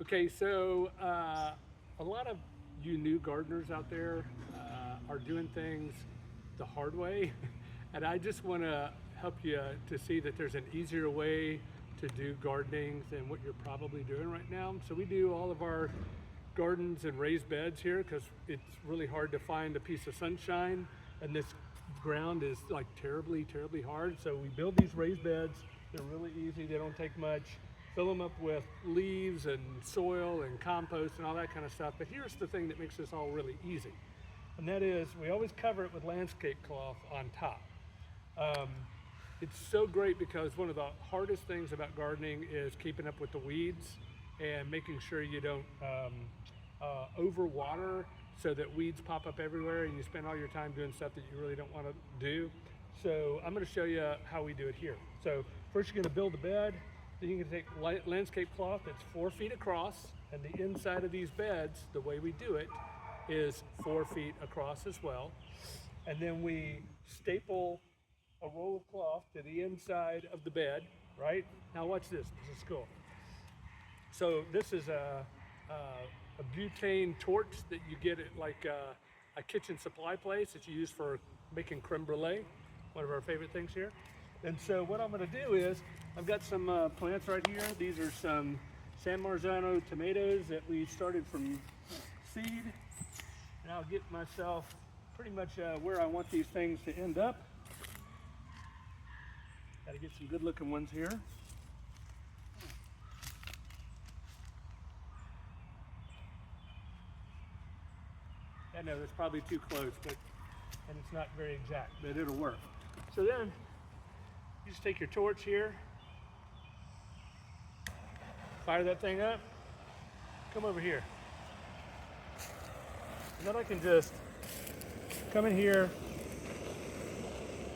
Okay, so a lot of you new gardeners out there are doing things the hard way, and I just want to help you to see that there's an easier way to do gardening than what you're probably doing right now. So we do all of our gardens and raised beds here because it's really hard to find a piece of sunshine, and this ground is like terribly hard. So we build these raised beds. They're really easy, they don't take much. Fill them up with leaves and soil and compost and all that kind of stuff. But here's the thing that makes this all really easy, and that is we always cover it with landscape cloth on top. Um, it's so great because one of the hardest things about gardening is keeping up with the weeds and making sure you don't overwater so that weeds pop up everywhere and you spend all your time doing stuff that you really don't want to do. So I'm going to show you how we do it here. So first you're going to build the bed. Then you're going to take landscape cloth that's 4 feet across, and the inside of these beds, the way we do it, is 4 feet across as well. And then we staple a roll of cloth to the inside of the bed, right? Now watch this, this is cool. So this is a butane torch that you get at like a kitchen supply place that you use for making creme brulee, one of our favorite things here. And so what I'm going to do is, I've got some plants right here. These are some San Marzano tomatoes that we started from seed. And I'll get myself pretty much where I want these things to end up. Got to get some good looking ones here. I know that's probably too close, and it's not very exact, but it'll work. So then, you just take your torch here, fire that thing up, come over here. And then I can just come in here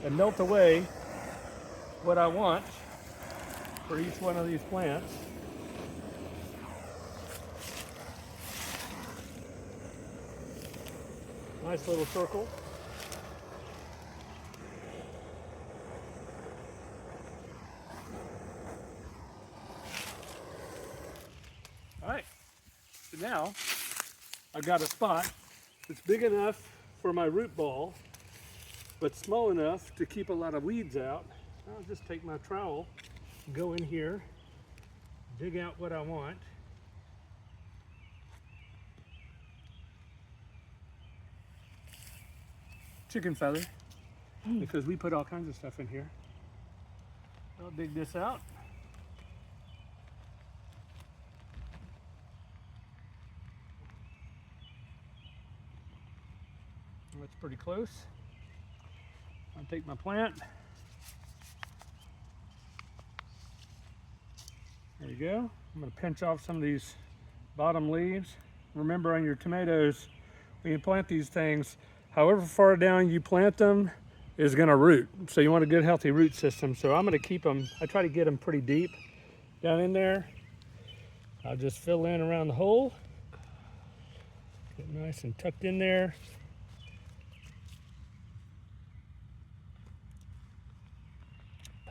and melt away what I want for each one of these plants. Nice little circle. All right, so now I've got a spot that's big enough for my root ball, but small enough to keep a lot of weeds out. I'll just take my trowel, go in here, dig out what I want. Chicken feather, because we put all kinds of stuff in here. I'll dig this out. That's pretty close. I'll take my plant. There you go. I'm going to pinch off some of these bottom leaves. Remember, on your tomatoes, when you plant these things, however far down you plant them is going to root. So you want a good healthy root system. So I'm going to keep them, I try to get them pretty deep down in there. I'll just fill in around the hole. Get nice and tucked in there.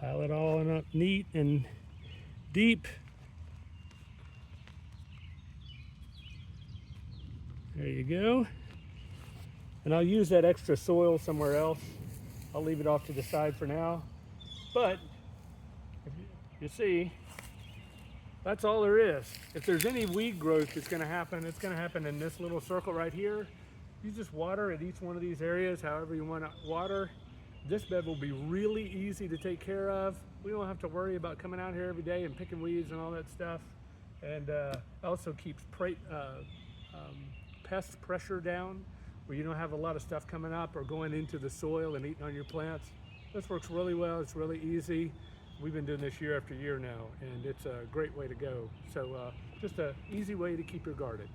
Pile it all in up neat and deep. There you go. And I'll use that extra soil somewhere else. I'll leave it off to the side for now. But if you see, that's all there is. If there's any weed growth that's going to happen, it's going to happen in this little circle right here. You just water at each one of these areas however you want to water. This bed will be really easy to take care of. We don't have to worry about coming out here every day and picking weeds and all that stuff. And also keeps pest pressure down, where you don't have a lot of stuff coming up or going into the soil and eating on your plants. This works really well. It's really easy. We've been doing this year after year now, and it's a great way to go. So just an easy way to keep your garden.